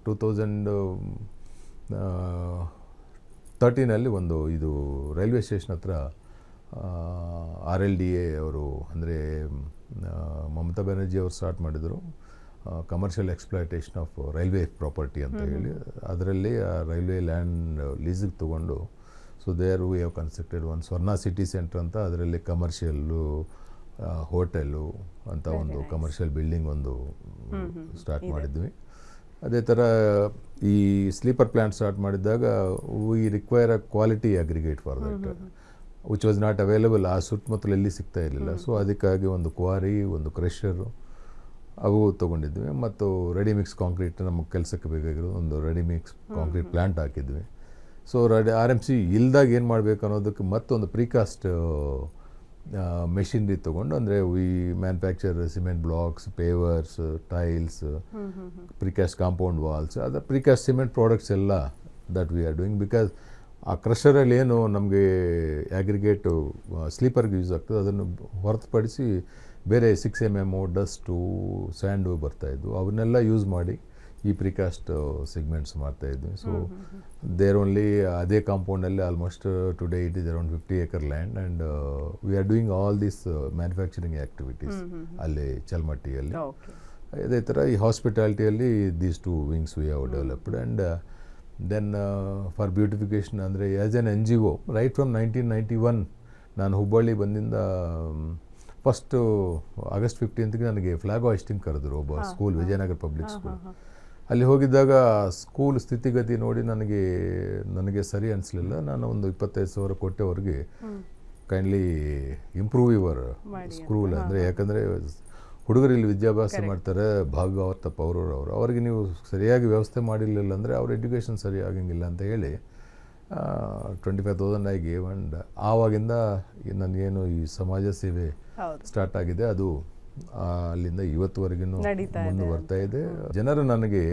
2013 ಒಂದು ಇದು railway station ಹತ್ರ RLDA ಅವರು ಅಂದರೆ ಮಮತಾ ಬ್ಯಾನರ್ಜಿ ಅವರು ಸ್ಟಾರ್ಟ್ ಮಾಡಿದರು, commercial exploitation of railway property ಅಂತ ಹೇಳಿ. ಅದರಲ್ಲಿ ಆ ರೈಲ್ವೆ ಲ್ಯಾಂಡ್ ಲೀಸಿಗೆ ತೊಗೊಂಡು, so there we have constructed ಒಂದು ಸ್ವರ್ಣ ಸಿಟಿ ಸೆಂಟರ್ ಅಂತ, ಅದರಲ್ಲಿ ಕಮರ್ಷಿಯಲ್ಲು, ಹೋಟೆಲು ಅಂತ ಒಂದು ಕಮರ್ಷಿಯಲ್ ಬಿಲ್ಡಿಂಗ್ ಒಂದು ಸ್ಟಾರ್ಟ್ ಮಾಡಿದ್ವಿ. ಅದೇ ಥರ ಈ ಸ್ಲೀಪರ್ ಪ್ಲ್ಯಾಂಟ್ ಸ್ಟಾರ್ಟ್ ಮಾಡಿದ್ದಾಗ we require a quality aggregate for that which was not available. ಆ ಸುತ್ತಮುತ್ತಲು ಎಲ್ಲಿ ಸಿಗ್ತಾ ಇರಲಿಲ್ಲ. ಸೊ ಅದಕ್ಕಾಗಿ ಒಂದು ಕ್ವಾರಿ, ಒಂದು ಕ್ರಷರು ಅವು ತೊಗೊಂಡಿದ್ವಿ. ಮತ್ತು ರೆಡಿ ಮಿಕ್ಸ್ ಕಾಂಕ್ರೀಟ್ ನಮಗೆ ಕೆಲಸಕ್ಕೆ ಬೇಕಾಗಿರೋ ಒಂದು ರೆಡಿ ಮಿಕ್ಸ್ ಕಾಂಕ್ರೀಟ್ ಪ್ಲ್ಯಾಂಟ್ ಹಾಕಿದ್ವಿ. ಸೊ RMC ಇಲ್ದಾಗ ಏನು ಮಾಡಬೇಕು ಅನ್ನೋದಕ್ಕೆ ಮತ್ತೊಂದು ಪ್ರೀಕಾಸ್ಟ್ ಮೆಷಿನ್ರಿ ತೊಗೊಂಡು, ಅಂದರೆ we manufacture cement blocks, pavers, tiles, precast compound walls, ಅದರ ಪ್ರಿಕಾಸ್ಟ್ ಸಿಮೆಂಟ್ ಪ್ರಾಡಕ್ಟ್ಸ್ ಎಲ್ಲ that we are doing. Because ಆ ಕ್ರಷರಲ್ಲಿ ಏನು ನಮಗೆ ಅಗ್ರಿಗೇಟು ಸ್ಲೀಪರ್ಗೆ ಯೂಸ್ ಆಗ್ತದೆ, ಅದನ್ನು ಹೊರತುಪಡಿಸಿ ಬೇರೆ 6mm ಡಸ್ಟು, ಸ್ಯಾಂಡು ಬರ್ತಾಯಿದ್ವು. ಅವನ್ನೆಲ್ಲ ಯೂಸ್ ಮಾಡಿ ಈ ಪ್ರಿಕಾಸ್ಟ್ ಸಿಗ್ಮೆಂಟ್ಸ್ ಮಾಡ್ತಾಯಿದ್ವಿ. ಸೊ ದೇರ್ ಓನ್ಲಿ ಅದೇ ಕಾಂಪೌಂಡಲ್ಲಿ almost today it is around 50 acre land and we are doing all this manufacturing activities ಅಲ್ಲಿ ಚಲ್ಮಟ್ಟಿಯಲ್ಲಿ. ಅದೇ ಥರ ಈ ಹಾಸ್ಪಿಟಾಲಿಟಿಯಲ್ಲಿ these 2 wings we have developed. And then for beautification ಅಂದರೆ as an NGO right from 1991 ನಾನು ಹುಬ್ಬಳ್ಳಿ ಬಂದಿಂದ ಫಸ್ಟು August 15th ನನಗೆ flag hoisting ಕರೆದ್ರು ಒಬ್ಬ ಸ್ಕೂಲ್, ವಿಜಯನಗರ ಪಬ್ಲಿಕ್ ಸ್ಕೂಲ್. ಅಲ್ಲಿ ಹೋಗಿದ್ದಾಗ ಸ್ಕೂಲ್ ಸ್ಥಿತಿಗತಿ ನೋಡಿ ನನಗೆ ಸರಿ ಅನಿಸ್ಲಿಲ್ಲ. ನಾನು ಒಂದು 25,000 ಕೊಟ್ಟೆವರೆಗೆ ಕೈಂಡ್ಲಿ ಇಂಪ್ರೂವ್ ಯುವರ್ ಸ್ಕೂಲ್, ಅಂದರೆ ಯಾಕಂದರೆ ಹುಡುಗರು ಇಲ್ಲಿ ವಿದ್ಯಾಭ್ಯಾಸ ಮಾಡ್ತಾರೆ, ಭಾಗವತ ಪೌರವರು, ಅವರಿಗೆ ನೀವು ಸರಿಯಾಗಿ ವ್ಯವಸ್ಥೆ ಮಾಡಿರಲಿಲ್ಲ ಅಂದರೆ ಅವ್ರ ಎಡ್ಯುಕೇಷನ್ ಸರಿ ಆಗಂಗಿಲ್ಲ ಅಂತ ಹೇಳಿ 25,000 I gave. ಆ್ಯಂಡ್ ಆವಾಗಿಂದ ನನಗೇನು ಈ ಸಮಾಜ ಸೇವೆ ಸ್ಟಾರ್ಟ್ ಆಗಿದೆ, ಅದು ಅಲ್ಲಿಂದ ಇವತ್ತುವರೆಗೂ ಮುಂದುವರ್ತಾ ಇದೆ. ಜನರು ನನಗೆ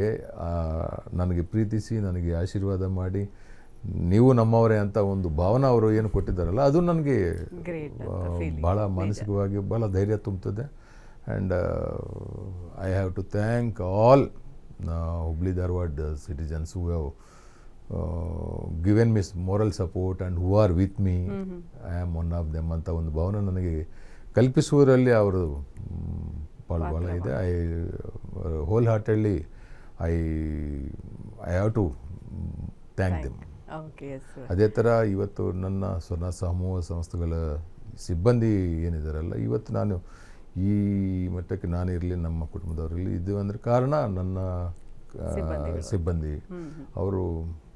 ಪ್ರೀತಿಸಿ, ನನಗೆ ಆಶೀರ್ವಾದ ಮಾಡಿ, ನೀವು ನಮ್ಮವರೇ ಅಂತ ಒಂದು ಭಾವನೆ ಅವರು ಏನು ಕೊಟ್ಟಿದ್ದಾರಲ್ಲ, ಅದು ನನಗೆ ಭಾಳ ಮಾನಸಿಕವಾಗಿ ಭಾಳ ಧೈರ್ಯ ತುಂಬುತ್ತದೆ. And I have to thank all Hubli Dharwad citizens who have given miss moral support and who are with me. I am one of them ಅಂತ ಒಂದು ಭಾವನೆ ನನಗೆ ಕಲ್ಪಿಸುವುದರಲ್ಲಿ ಅವರು ಭಾಳ ಇದೆ. I wholeheartedly I have to thank them. ಅದೇ ಥರ ಇವತ್ತು ನನ್ನ ಸ್ವರ್ಣ ಸಮೂಹ ಸಂಸ್ಥೆಗಳ ಸಿಬ್ಬಂದಿ ಏನಿದಾರಲ್ಲ, ಇವತ್ತು ನಾನು ಈ ಮಟ್ಟಕ್ಕೆ ನಾನಿರಲಿ, ನಮ್ಮ ಕುಟುಂಬದವರಿರಲಿ, ಇದು ಅಂದರೆ ಕಾರಣ ನನ್ನ ಸಿಬ್ಬಂದಿ. ಅವರು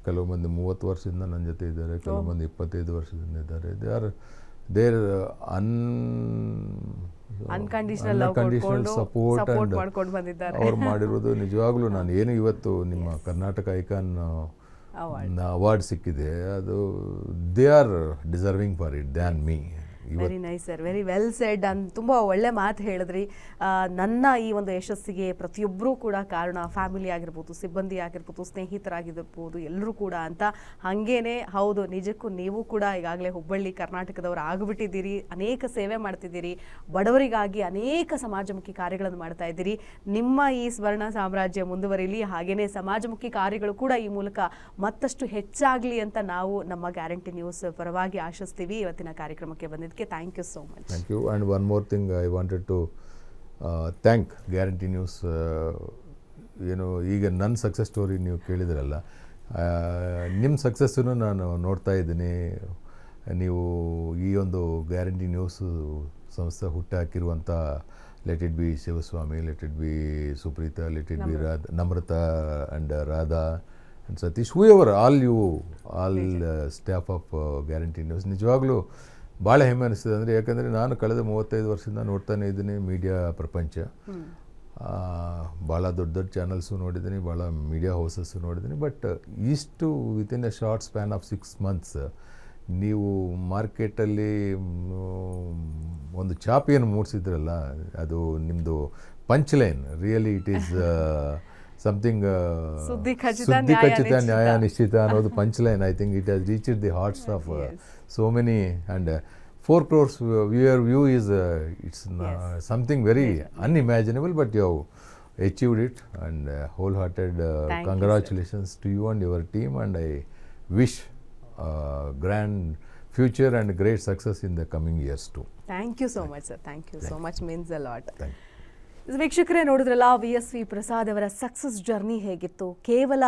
ಕೆಲವು ಮಂದಿ 30 ವರ್ಷದಿಂದ ನನ್ನ ಜೊತೆ ಇದ್ದಾರೆ, ಕೆಲವು ಮಂದಿ 25 ವರ್ಷದಿಂದ ಇದ್ದಾರೆ. ದೇರ್ ಅನ್ಕಂಡೀಷನಲ್ ಸಪೋರ್ಟ್ ಅವ್ರು ಮಾಡಿರೋದು ನಿಜವಾಗ್ಲೂ. ನಾನು ಏನು ಇವತ್ತು ನಿಮ್ಮ ಕರ್ನಾಟಕ ಐಕಾನ್ ಅವಾರ್ಡ್ ಸಿಕ್ಕಿದೆ, ಅದು they are deserving for it than me. Very nice sir, very well shed. ತುಂಬ ಒಳ್ಳೆ ಮಾತು ಹೇಳಿದ್ರಿ. ನನ್ನ ಈ ಒಂದು ಯಶಸ್ಸಿಗೆ ಪ್ರತಿಯೊಬ್ಬರೂ ಕೂಡ ಕಾರಣ, ಫ್ಯಾಮಿಲಿ ಆಗಿರ್ಬೋದು, ಸಿಬ್ಬಂದಿ ಆಗಿರ್ಬೋದು, ಸ್ನೇಹಿತರಾಗಿರ್ಬೋದು, ಎಲ್ಲರೂ ಕೂಡ ಅಂತ. ಹಾಗೇನೆ ಹೌದು, ನಿಜಕ್ಕೂ ನೀವು ಕೂಡ ಈಗಾಗಲೇ ಹುಬ್ಬಳ್ಳಿ ಕರ್ನಾಟಕದವರು ಆಗಿಬಿಟ್ಟಿದ್ದೀರಿ. ಅನೇಕ ಸೇವೆ ಮಾಡ್ತಿದ್ದೀರಿ, ಬಡವರಿಗಾಗಿ ಅನೇಕ ಸಮಾಜಮುಖಿ ಕಾರ್ಯಗಳನ್ನು ಮಾಡ್ತಾ ಇದ್ದೀರಿ. ನಿಮ್ಮ ಈ ಸ್ವರ್ಣ ಸಾಮ್ರಾಜ್ಯ ಮುಂದುವರಿಲಿ, ಹಾಗೇನೆ ಸಮಾಜಮುಖಿ ಕಾರ್ಯಗಳು ಕೂಡ ಈ ಮೂಲಕ ಮತ್ತಷ್ಟು ಹೆಚ್ಚಾಗಲಿ ಅಂತ ನಾವು ನಮ್ಮ ಗ್ಯಾರಂಟಿ ನ್ಯೂಸ್ ಪರವಾಗಿ ಆಶಿಸ್ತೀವಿ. ಇವತ್ತಿನ ಕಾರ್ಯಕ್ರಮಕ್ಕೆ ಬಂದಿದ್ದಕ್ಕೆ thank you so much. Thank you. And one more thing I wanted to thank Guarantee News. ಏನು ಈಗ ನನ್ನ ಸಕ್ಸಸ್ ಸ್ಟೋರಿ ನೀವು ಕೇಳಿದ್ರಲ್ಲ, ನಿಮ್ಮ ಸಕ್ಸಸ್ಸನ್ನು ನಾನು ನೋಡ್ತಾ ಇದ್ದೀನಿ. ನೀವು ಈ ಒಂದು ಗ್ಯಾರಂಟಿ ನ್ಯೂಸ್ ಸಂಸ್ಥೆ ಹುಟ್ಟಾಕಿರುವಂಥ let it be Shivaswami, let it be Supreetha, let it be Namratha and Radha and Satish, whoever all staff of guarantee news, ನಿಜವಾಗ್ಲೂ ಭಾಳ ಹೆಮ್ಮೆ ಅನಿಸ್ತದೆ. ಅಂದರೆ ಯಾಕಂದರೆ ನಾನು ಕಳೆದ 35 ವರ್ಷದಿಂದ ನೋಡ್ತಾನೆ ಇದ್ದೀನಿ ಮೀಡಿಯಾ ಪ್ರಪಂಚ. ಭಾಳ ದೊಡ್ಡ ದೊಡ್ಡ ಚಾನಲ್ಸು ನೋಡಿದ್ದೀನಿ, ಭಾಳ ಮೀಡಿಯಾ ಹೌಸಸ್ಸು ನೋಡಿದ್ದೀನಿ. ಬಟ್ ಇಷ್ಟು within A short span of 6 months ನೀವು ಮಾರ್ಕೆಟಲ್ಲಿ ಒಂದು ಚಾಪಿಯನ್ನು ಮೂಡಿಸಿದ್ರಲ್ಲ, ಅದು ನಿಮ್ಮದು punch line, really it is something. ಸುದ್ದಿ ಖಚಿತ ನ್ಯಾಯ ನಿಶ್ಚಿತ ಅನ್ನೋದು punch line. I think it has reached the arts of so many, and 4 crores view is it's something very unimaginable, but achieved it, and wholehearted Thank you, congratulations to you and your team, and I wish grand future and great success in the coming years too. Thank you so much sir, thank you so much, means a lot. Thank you. ವೀಕ್ಷಕರೇ ನೋಡಿದ್ರಲ್ಲ, VSV Prasad ಅವರ success journey ಹೇಗಿತ್ತು. ಕೇವಲ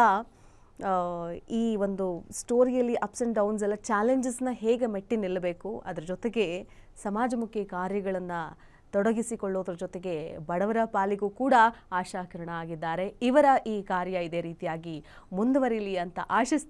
ಈ ಒಂದು ಸ್ಟೋರಿಯಲ್ಲಿ ups and downs ಎಲ್ಲ ಚಾಲೆಂಜಸ್ನ ಹೇಗೆ ಮೆಟ್ಟಿ ನಿಲ್ಲಬೇಕು, ಅದರ ಜೊತೆಗೆ ಸಮಾಜಮುಖಿ ಕಾರ್ಯಗಳನ್ನು ತೊಡಗಿಸಿಕೊಳ್ಳೋದ್ರ ಜೊತೆಗೆ ಬಡವರ ಪಾಲಿಗೂ ಕೂಡ ಆಶಾಕಿರಣ ಆಗಿದ್ದಾರೆ. ಇವರ ಈ ಕಾರ್ಯ ಇದೇ ರೀತಿಯಾಗಿ ಮುಂದುವರಿಲಿ ಅಂತ ಆಶಿಸ್ತೀನಿ.